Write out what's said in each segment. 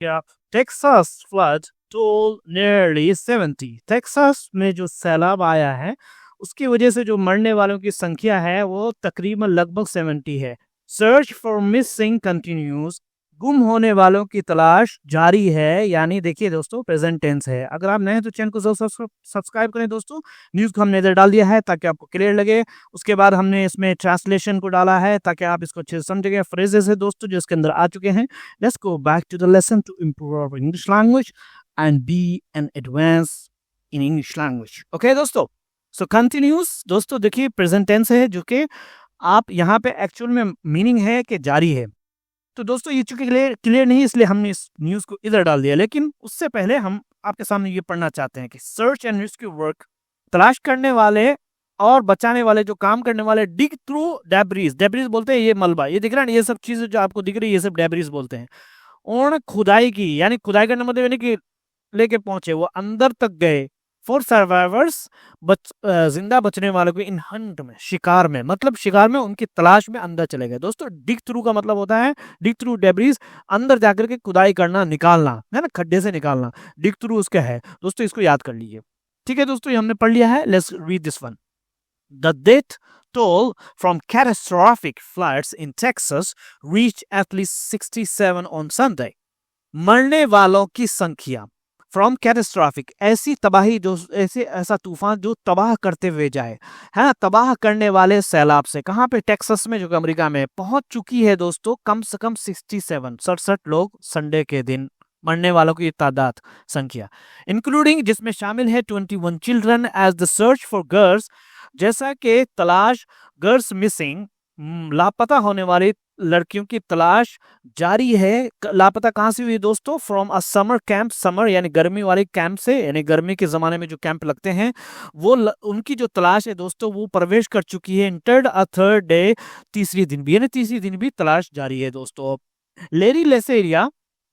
क्या Texas flood toll nearly 70। Texas में जो सैलाब आया है उसकी वजह से जो मरने वालों की संख्या है वो तकरीबन लगभग 70 है। Search for missing continues. गुम होने वालों की तलाश जारी है। यानी देखिए दोस्तों, प्रेजेंट टेंस है। अगर आप नए हैं तो चैनल को सब्सक्राइब करें दोस्तों। न्यूज़ को हमने इधर डाल दिया है ताकि आपको क्लियर लगे। उसके बाद हमने इसमें ट्रांसलेशन को डाला है ताकि आप इसको अच्छे से समझेंगे। फ्रेजेस है दोस्तों जो इसके अंदर आ चुके हैं। Let's go back to the lesson to improve our English language and be an advance in English language. Okay दोस्तों, so continuous दोस्तों देखिए प्रेजेंट टेंस है जो कि आप यहाँ पे एक्चुअल में मीनिंग है कि जारी है। तो दोस्तों ये चूंकि क्लियर नहीं इसलिए हमने इस न्यूज़ को इधर डाल दिया, लेकिन उससे पहले हम आपके सामने ये पढ़ना चाहते हैं कि सर्च एंड रेस्क्यू वर्क, तलाश करने वाले और बचाने वाले, जो काम करने वाले, डिग थ्रू डेब्रीज। डेब्रीज बोलते हैं ये मलबा, ये दिख रहा है, ये सब चीजें जो आपको दिख रही है ये सब डेब्रीज बोलते हैं। उन्होंने खुदाई की, यानी खुदाई करने मतलब यानी कि लेके पहुंचे, वो अंदर तक गए। फॉर सर्वाइवर्स, जिंदा बचने वालों को, इन हंट में, शिकार में, मतलब शिकार में उनकी तलाश में अंदर चले गए। दोस्तों डिग थ्रू का मतलब होता है, डिग थ्रू डेब्रीज, अंदर जाकर के खुदाई करना, निकालना है ना, खड्डे से निकालना। डिग थ्रू उसका है दोस्तों, इसको याद कर लीजिए। ठीक है दोस्तों, ये हमने पढ़ लिया है। Let's read this one. The death toll from catastrophic floods in Texas reached at least 67 on Sunday. मरने वालों की संख्या, फ्रॉम कैटेस्ट्रॉफिक, ऐसी तबाही जो ऐसा तूफान जो तबाह करते हुए जाए, है ना, तबाह करने वाले सैलाब से, कहाँ पे, टेक्सास में, जो कि अमेरिका में पहुंच चुकी है दोस्तों। कम से कम 67 लोग संडे के दिन, मरने वालों की तादाद, संख्या, इंक्लूडिंग, जिसमें शामिल है 21 children, as the search for girls, जैसा कि तलाश, गर्ल्स मिसिंग, लापता होने वाली लड़कियों की तलाश जारी है। लापता कहां से हुई दोस्तों? From a summer camp, summer यानी गर्मी वाले कैंप से, यानी गर्मी के जमाने में जो कैंप लगते हैं वो उनकी जो तलाश है दोस्तों वो प्रवेश कर चुकी है। इंटर्ड अ थर्ड डे, तीसरी दिन भी, यानी तीसरी दिन भी तलाश जारी है दोस्तों। लेरी लेसेरिया,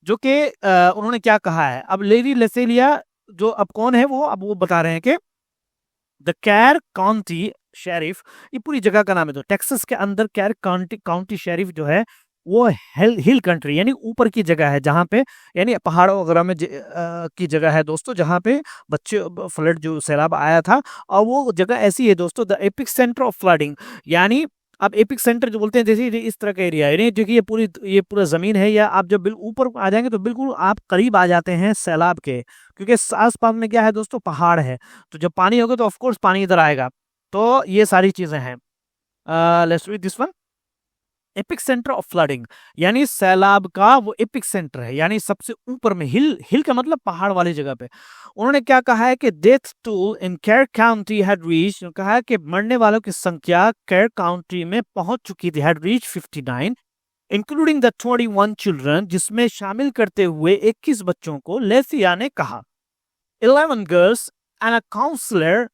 जो कि उन्होंने क्या कहा है, अब लेरी लेसेरिया जो अब कौन है वो, अब वो बता रहे हैं कि द कैर काउंटी शेरिफ, ये पूरी जगह का नाम है। तो टेक्सास के अंदर कैर काउंटी शेरिफ जो है वो हिल कंट्री, यानी ऊपर की जगह है, जहाँ पे, यानी पहाड़ों वगैरह में की जगह है दोस्तों, जहाँ पे बच्चे फ्लड, जो सैलाब आया था। और वो जगह ऐसी है दोस्तों, the epic centre of flooding, यानी अब एपिक सेंटर जो बोलते हैं, जैसे इस तरह का एरिया है, देखिए ये पूरा जमीन है, या आप जब बिल्कुल ऊपर आ जाएंगे तो बिल्कुल आप करीब आ जाते हैं सैलाब के, क्योंकि आस पास में क्या है दोस्तों, पहाड़ है। तो जब पानी होगा तो ऑफ कोर्स पानी इधर आएगा। तो ये सारी चीजें हैं। Let's read this one. Epic centre of flooding, यानी सैलाब का वो एपिक सेंटर है, यानी सबसे ऊपर में, हिल का मतलब पहाड़ वाली जगह पे। उन्होंने क्या कहा है कि death toll in Kerr County had reach, कहा है कि मरने वालों की संख्या कैर काउंटी में पहुंच चुकी थी, had reach 59, including the 21 children, जिसमें शामिल करते हुए 21 बच्चों को। लेसिया ने कहा 11 गर्ल्स एंड अ काउंसलर,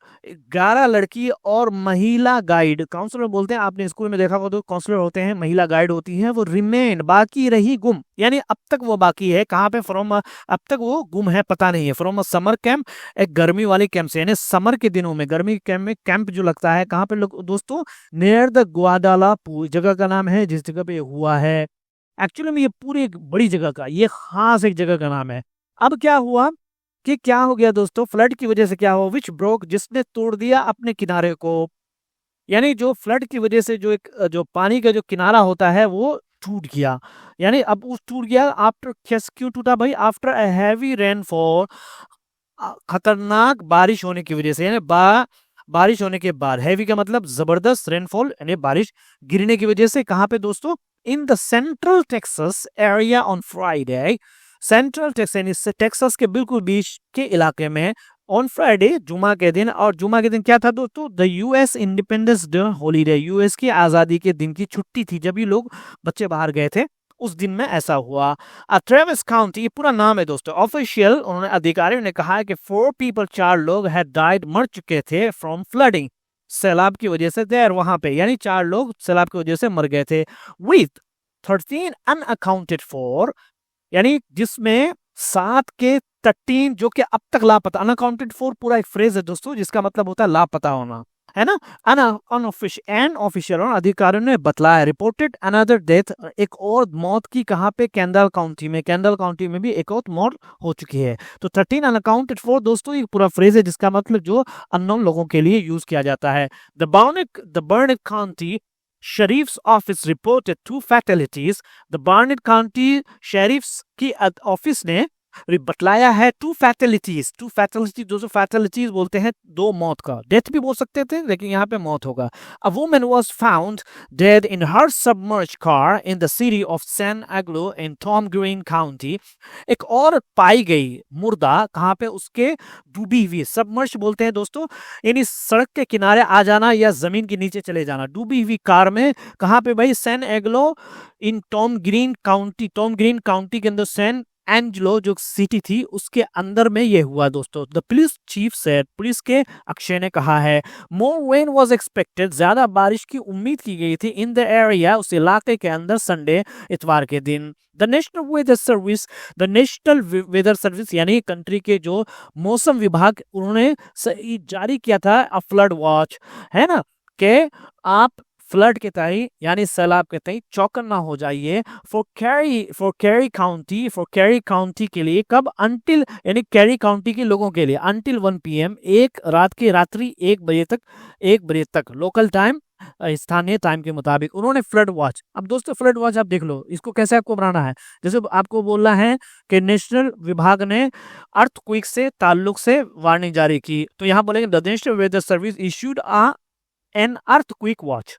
11 लड़की और महिला गाइड, काउंसलर बोलते हैं, आपने स्कूल में देखा हो तो काउंसलर होते हैं, महिला गाइड होती हैं, वो रिमेन, बाकी रही, गुम, यानी अब तक वो बाकी है। कहाँ पे? फ्रॉम, अब तक वो गुम है, पता नहीं है। फ्रॉम अ समर कैंप, एक गर्मी वाली कैंप से, यानी समर के दिनों में, गर्मी कैंप में कैंप जो लगता है, कहाँ पे लोग दोस्तों? नियर द ग्वाडालापुर, जगह का नाम है जिस जगह पे हुआ है। एक्चुअली में ये पूरी एक बड़ी जगह का, ये खास एक जगह का नाम है। अब क्या हुआ कि क्या हो गया दोस्तों, फ्लड की वजह से क्या हुआ? विच ब्रोक, जिसने तोड़ दिया अपने किनारे को, यानी जो फ्लड की वजह से जो एक जो पानी का जो किनारा होता है वो टूट गया। यानी अब उस टूट गया आफ्टर, क्यों टूटा भाई? आफ्टर अ हैवी रेनफॉल, खतरनाक बारिश होने की वजह से, यानी बारिश होने के बाद, हैवी का मतलब जबरदस्त, रेनफॉल यानी बारिश गिरने की वजह से। कहाँ पे दोस्तों? In the central Texas area on Friday, central Texas, Texas के बिल्कुल बीच के इलाके में, ऑन फ्राइडे, जुमा के दिन। और जुमा के दिन क्या था दोस्तों? The US independence day holiday, US की आजादी के दिन की छुट्टी थी, जब ये लोग बच्चे बाहर गए थे, उस दिन में ऐसा हुआ। ट्रेविस काउंटी, ये पूरा नाम है दोस्तों, ऑफिशियल, उन्होंने, अधिकारियों ने कहा है कि 4 पीपल, 4 लोग हैड डाइड, मर चुके थे, फ्रॉम फ्लडिंग, सैलाब की वजह से, देयर, वहां पे, यानी 4 लोग सैलाब की वजह से मर गए थे। विथ 13 अनअकाउंटेड फॉर, यानी जिसमें 7 के 13 जो कि अब तक लापता, अनअकाउंटेड फॉर पूरा एक फ्रेज है दोस्तों जिसका मतलब होता है लापता होना, है ना। अनऑफिशियल और अधिकारियों ने बतलाया रिपोर्टेड अनदर डेथ, एक और मौत की कहाँ पे, कैंडल काउंटी में। कैंडल काउंटी में भी एक और मौत हो चुकी है। तो 13 अनअकाउंटेड फॉर दोस्तों ये पूरा फ्रेज है जिसका मतलब जो अननोन लोगों के लिए यूज किया जाता है। The Burnett County sheriff's office reported 2 fatalities। The Burnett County sheriff's की ऑफिस ने बतलाया है 2 fatalities। 2 fatalities दोस्तों, fatalities बोलते हैं 2 मौत का, डेथ भी बोल सकते थे लेकिन यहाँ पे मौत होगा। A woman was found dead in her submerged car in the city of San Aglo in Tom Green County। एक और पाई गई मुर्दा कहाँ पे, उसके डूबी हुई, सबमर्ज बोलते हैं दोस्तों यानी सड़क के किनारे आ जाना या जमीन के नीचे चले जाना, डूबी हुई कार में। कहाँ पे भाई, सैन एग्लो in Tom Green County. Tom Green County के अंदर सैन एंजलो जो सिटी थी उसके अंदर में ये हुआ दोस्तों। The police chief said, police के अक्षय ने कहा है, मोर रेन वाज एक्सपेक्टेड, ज्यादा बारिश की उम्मीद की गई थी इन द एरिया, उस इलाके के अंदर, संडे इतवार के दिन। The National Weather Service, the National Weather Service यानी कंट्री के जो मौसम विभाग, उन्होंने जारी किया था अ फ्लड वॉच, है ना, कि आप फ्लड के तई यानी सैलाब के तई चौकन्ना हो जाइए। फॉर कैरी काउंटी के लिए, कब, अंटिल यानी कैरी काउंटी के लोगों के लिए, अंटिल 1 PM, एक रात्रि 1 बजे तक लोकल टाइम, स्थानीय टाइम के मुताबिक उन्होंने फ्लड वॉच। अब दोस्तों फ्लड वॉच आप देख लो, इसको कैसे आपको बनाना है, जैसे आपको बोलना है कि नेशनल विभाग ने अर्थक्वेक से ताल्लुक से वार्निंग जारी की, तो यहाँ बोलेंगे the National Weather Service issued an earthquake watch.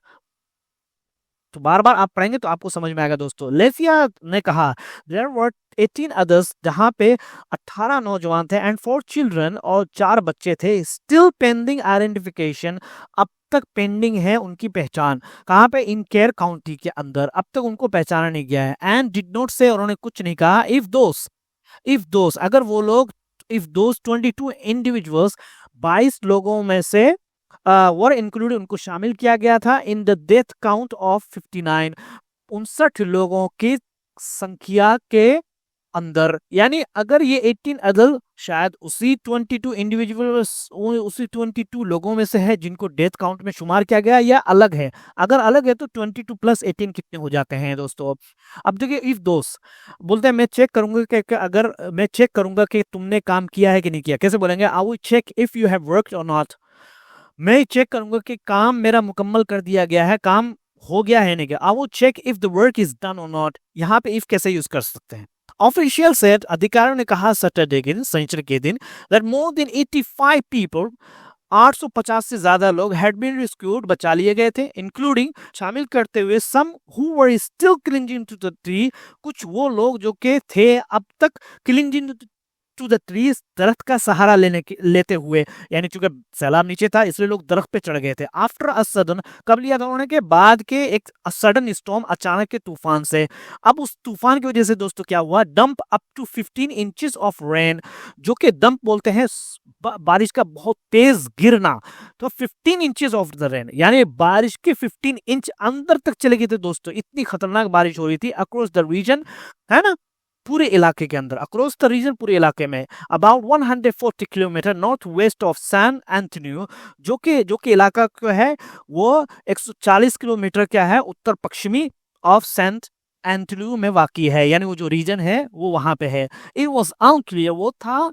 तो बार बार आप पढ़ेंगे तो आपको समझ में आएगा दोस्तों। लेसिया ने कहा देयर वर 18 अदर्स, जहां पे 18 नौजवान थे, एंड 4 चिल्ड्रन, और 4 बच्चे थे, स्टिल पेंडिंग आइडेंटिफिकेशन, अब तक पेंडिंग है उनकी पहचान। कहां पे, इन केयर काउंटी के अंदर, अब तक उनको पहचाना नहीं गया है। एंड डिड नॉट से, उन्होंने कुछ नहीं कहा, इफ दोस अगर वो लोग, इफ दोस 22 इंडिविजुअल्स, 22 लोगों में से वर इंक्लूडेड, उनको शामिल किया गया था in the death count of 59, 59 लोगों की संख्या के अंदर। यानी अगर ये 18 अदल शायद उसी 22 इंडिविजुअल्स, उसी 22 लोगों में से है जिनको डेथ काउंट में शुमार किया गया, या अलग है। अगर अलग है तो 22 + 18 कितने हो जाते हैं दोस्तों। अब देखिए इफ दोस्त बोलते हैं मैं चेक करूंगा कि अगर मैं चेक करूंगा कि तुमने काम किया है कि नहीं किया, कैसे बोलेंगे, I will check if you have worked or not. मैं चेक करूंगा कि काम मेरा मुकम्मल कर दिया गया है, काम हो गया है नहीं गया। I will check if the work is done or not. यहाँ पे इफ कैसे यूज कर सकते हैं। ऑफिशियल सेड, अधिकारियों ने कहा सैटरडे के दिन, शनिचर के दिन, दैट मोर देन 85 पीपल, 850 से ज्यादा लोग हैड बीन रेस्क्यूड, बचा लिए गए थे, इंक्लूडिंग, शामिल करते हुए, some who were still clinging to the tree, कुछ वो लोग जो के थे अब तक क्लिंजिंग टू द ट्रीज, दरख्त का सहारा लेते हुए, यानी चूंकि सैलाब नीचे था इसलिए लोग दरख्त पे चढ़ गए थे। आफ्टर अ सडन, कब लिया था उन्होंने, के बाद के एक सडन स्टॉर्म, अचानक के तूफान से। अब उस तूफान की वजह से दोस्तों क्या हुआ, dump up to 15 inches of rain, जो कि डंप बोलते हैं बारिश का बहुत तेज गिरना, तो 15 इंचेस ऑफ द रेन यानी बारिश के 15 इंच अंदर तक चले गए थे दोस्तों, इतनी खतरनाक बारिश हो रही थी अक्रॉस द रीजन, है ना, पूरे इलाके के अंदर, अक्रॉस द रीजन, पूरे इलाके में। About 140 kilometre north west of San Antonio, जो कि इलाका क्या है, वो 140 किलोमीटर क्या है, उत्तर पश्चिमी ऑफ सेंट एंटोनियो में वाकई है, यानी वो जो रीजन है वो वहां पे है। इट वॉज अनक्लियर, वो था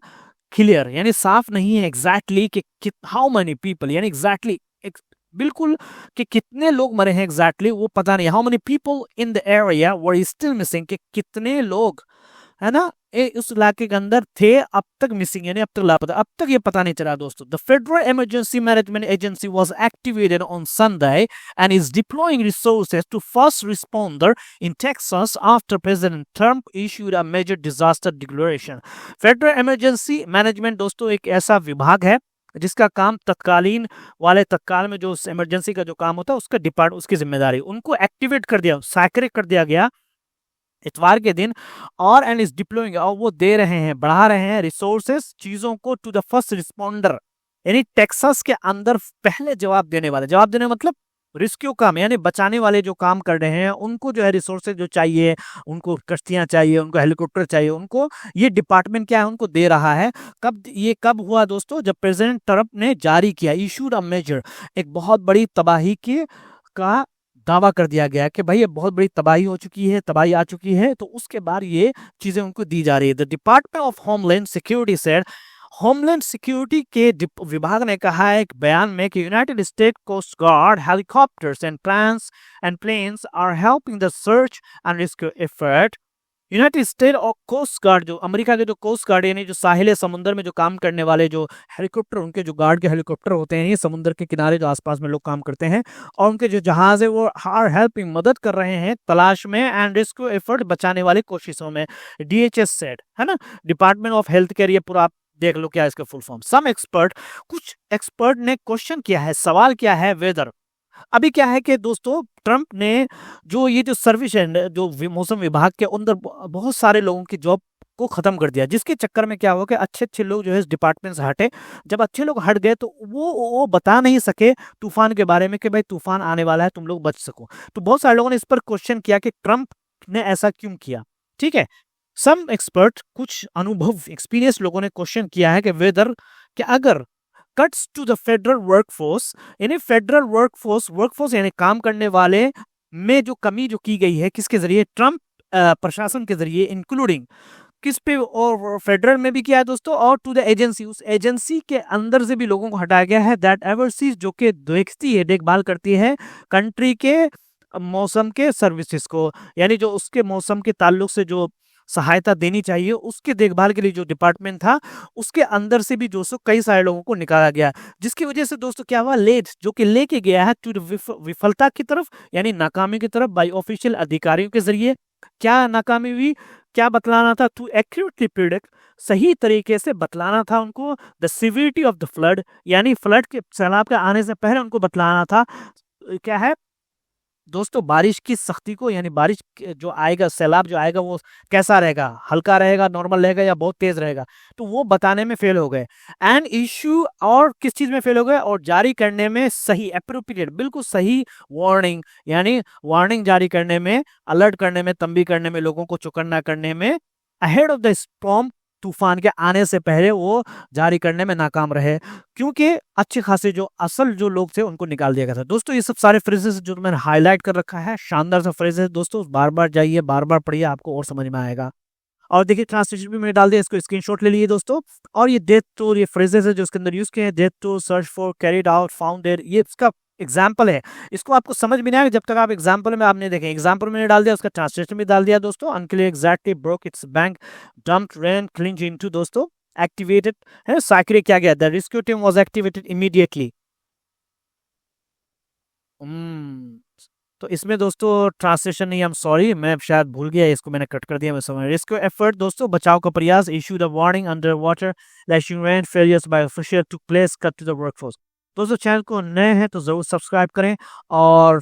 क्लियर यानी साफ नहीं है एग्जैक्टली कि हाउ मेनी पीपल, यानी एग्जैक्टली बिल्कुल कि कितने लोग मरे हैं एग्जैक्टली वो पता नहीं। How many people in the area were still missing, कि कितने लोग, है ना, उस इलाके के अंदर थे अब तक मिसिंग, यानी अब तक लापता, अब तक ये पता नहीं चला दोस्तों। The Federal Emergency Management Agency was activated on Sunday and is deploying resources to first responder in Texas after President Trump issued a major disaster declaration. Federal Emergency Management दोस्तों एक ऐसा विभाग है जिसका काम तत्कालीन वाले, तत्काल में जो इमरजेंसी का जो काम होता है उसका डिपार्ट, उसकी जिम्मेदारी, उनको एक्टिवेट कर दिया, सैक्रेट कर दिया गया इतवार के दिन, और एंड इज डिप्लॉइंग, और वो दे रहे हैं, बढ़ा रहे हैं रिसोर्सेस, चीजों को, टू द फर्स्ट रिस्पॉन्डर, यानी टेक्सास के अंदर पहले जवाब देने वाले, जवाब देने मतलब रेस्क्यू काम यानी बचाने वाले जो काम कर रहे हैं उनको जो है रिसोर्सेज जो चाहिए, उनको कश्तियां चाहिए, उनको हेलीकॉप्टर चाहिए, उनको ये डिपार्टमेंट क्या है उनको दे रहा है। कब हुआ दोस्तों, जब प्रेसिडेंट ट्रंप ने जारी किया, इशूड अ मेजर, एक बहुत बड़ी तबाही की का दावा कर दिया गया कि भाई ये बहुत बड़ी तबाही हो चुकी है, तबाही आ चुकी है, तो उसके बाद ये चीजें उनको दी जा रही है। The Department of Homeland Security said, Homeland Security के विभाग ने कहा है एक बयान में कि United State Coast Guard helicopters and planes are helping the search and rescue effort. United State और कोस्ट गार्ड, जो अमेरिका के जो कोस्ट गार्ड यानी जो साहिल समुद्र में जो काम करने वाले जो हेलीकॉप्टर, उनके जो गार्ड के हेलीकॉप्टर होते हैं, ये समुद्र के किनारे जो आसपास में लोग काम करते हैं, और उनके जो जहाज है वो आर हेल्पिंग, मदद कर रहे हैं तलाश में एंड रेस्क्यू एफर्ट, बचाने वाली कोशिशों में। डीएचएस सेड, है ना, डिपार्टमेंट ऑफ हेल्थ केयर, ये पूरा आप देख लो क्या इसका फुल फॉर्म। सम एक्सपर्ट, कुछ एक्सपर्ट ने क्वेश्चन किया है, सवाल किया है वेदर। अभी क्या है कि दोस्तों ट्रंप ने जो ये जो सर्विस है, जो मौसम विभाग के अंदर बहुत सारे लोगों की जॉब को खत्म कर दिया, जिसके चक्कर में क्या हुआ कि अच्छे अच्छे लोग जो है इस डिपार्टमेंट से हटे। जब अच्छे लोग हट गए तो वो बता नहीं सके तूफान के बारे में कि भाई तूफान आने वाला है, तुम लोग बच सको। तो बहुत सारे लोगों ने इस पर क्वेश्चन किया कि ट्रंप ने ऐसा क्यों किया। ठीक है, सम एक्सपर्ट, कुछ अनुभव एक्सपीरियंस लोगों ने क्वेश्चन किया है कि वेदर कि अगर cuts to the federal workforce, यानी फेडरल वर्कफोर्स यानी काम करने वाले में जो कमी जो की गई है, किसके जरिए, ट्रंप प्रशासन के जरिए, इंक्लूडिंग किस पे, और फेडरल में भी किया है दोस्तों, और टू द एजेंसी, उस एजेंसी के अंदर से भी लोगों को हटाया गया है, दैट एवरसीज, जो कि देखती है, देखभाल करती है कंट्री के मौसम के सर्विसेज को, यानी जो उसके मौसम के ताल्लुक से जो सहायता देनी चाहिए उसके देखभाल के लिए जो डिपार्टमेंट था, उसके अंदर से भी दोस्तों कई सारे लोगों को निकाला गया, जिसकी वजह से दोस्तों क्या हुआ, लेट, जो कि लेके गया है टू विफलता की तरफ, यानी नाकामी की तरफ, बाय ऑफिशियल अधिकारियों के जरिए। क्या नाकामी हुई, क्या बतलाना था, टू एक्यूरेटली प्रिडिक्ट, सही तरीके से बतलाना था उनको, the severity of the flood, यानी फ्लड के, सैलाब के आने से पहले उनको बतलाना था क्या है दोस्तों, बारिश की सख्ती को, यानी बारिश जो आएगा, सैलाब जो आएगा वो कैसा रहेगा, हल्का रहेगा, नॉर्मल रहेगा, या बहुत तेज रहेगा, तो वो बताने में फेल हो गए। एंड इश्यू, और किस चीज में फेल हो गए, और जारी करने में सही, एप्रोप्रिएट, बिल्कुल सही वार्निंग, यानी वार्निंग जारी करने में, अलर्ट करने में, तंबी करने में, लोगों को चौकन्ना करने में, अहेड ऑफ द स्टॉर्म, तूफान के आने से पहले वो जारी करने में नाकाम रहे, क्योंकि अच्छे खासे जो असल जो लोग थे उनको निकाल दिया गया था। दोस्तों ये सब सारे फ्रेजेस जो मैंने हाईलाइट कर रखा है, शानदार सा फ्रेजेस दोस्तों, बार बार जाइए, बार बार पढ़िए, आपको और समझ में आएगा। और देखिए ट्रांसलेशन भी मैंने डाल दिया, इसको स्क्रीनशॉट ले लिए दोस्तों। और ये डेथ टूर, ये फ्रेजेस है जो इसके अंदर यूज किए हैं, death tour, search for, carried out, founded, ये इसका एग्जाम्पल है। इसको आपको समझ में नहीं आएगा जब तक आप एग्जाम्पल में आपने देखे। एग्जाम्पल मैंने डाल दिया, उसका ट्रांसलेशन भी डाल दिया दोस्तों। Unclear exactly broke it's bank, dumped rain cleanse into, दोस्तों एक्टिवेटेड है, साइक्रे क्या गया, the rescue team was activated immediately. तो इसमें दोस्तों ट्रांसलेशन नहीं, आई एम सॉरी, मैं शायद भूल गया, इसको मैंने कट कर दिया, मैं समझ। रेस्क्यू एफर्ट दोस्तों, बचाव का प्रयास, issue the warning under water lashing rain failures by official to place, cut to the workforce. दोस्तों चैनल को नए हैं तो जरूर सब्सक्राइब करें और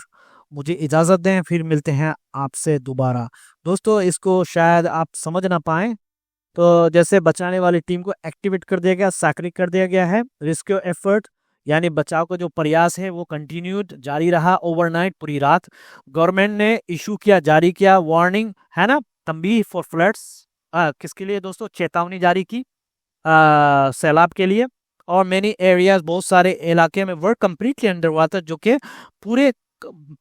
मुझे इजाजत दें, फिर मिलते हैं आपसे दोबारा। दोस्तों इसको शायद आप समझ ना पाए, तो जैसे बचाने वाली टीम को एक्टिवेट कर दिया गया, सक्रिय कर दिया गया है, रेस्क्यू एफर्ट यानी बचाव का जो प्रयास है वो कंटिन्यूड, जारी रहा, ओवरनाइट, पूरी रात। गवर्नमेंट ने इशू किया, जारी किया वार्निंग, है ना, तंबीह फॉर फ्लड्स, किसके लिए दोस्तों, चेतावनी जारी की सैलाब के लिए। और मेनी एरियाज, बहुत सारे इलाके में वर्क कंप्लीटली अंडर वाटर, जो कि पूरे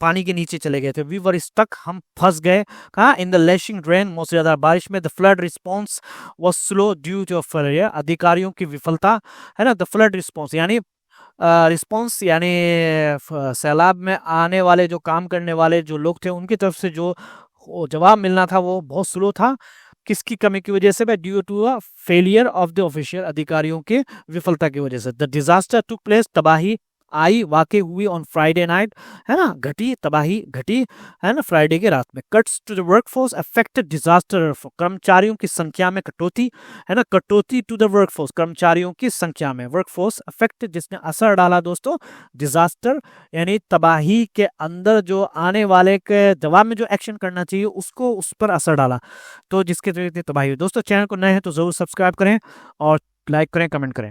पानी के नीचे चले गए थे। वी वर स्टक, हम फंस गए कहा, इन द लैशिंग रेन, मूसलाधार बारिश में। The flood response was slow due to failure, अधिकारियों की विफलता, है ना। द फ्लड रिस्पॉन्स यानी रिस्पॉन्स यानी सैलाब में आने वाले जो काम करने वाले जो लोग थे उनकी तरफ से जो जवाब मिलना था वो बहुत स्लो था। किसकी कमी की वजह से, due to a failure of the official, अधिकारियों के विफलता की वजह से। द डिजास्टर टुक प्लेस, तबाही आई, वाकई हुई ऑन फ्राइडे नाइट, है ना, घटी, तबाही घटी, है ना, फ्राइडे के रात में। Cuts to the workforce, affected disaster, कर्मचारियों की संख्या में कटौती, है ना, कटौती टू द वर्कफोर्स, कर्मचारियों की संख्या में। वर्कफोर्स अफेक्टेड, जिसने असर डाला दोस्तों, डिजास्टर यानी तबाही के अंदर जो आने वाले के जवाब में जो एक्शन करना चाहिए उसको, उस पर असर डाला, तो जिसके तबाही हुई। दोस्तों चैनल को नए हैं तो जरूर सब्सक्राइब करें और लाइक करें, कमेंट करें।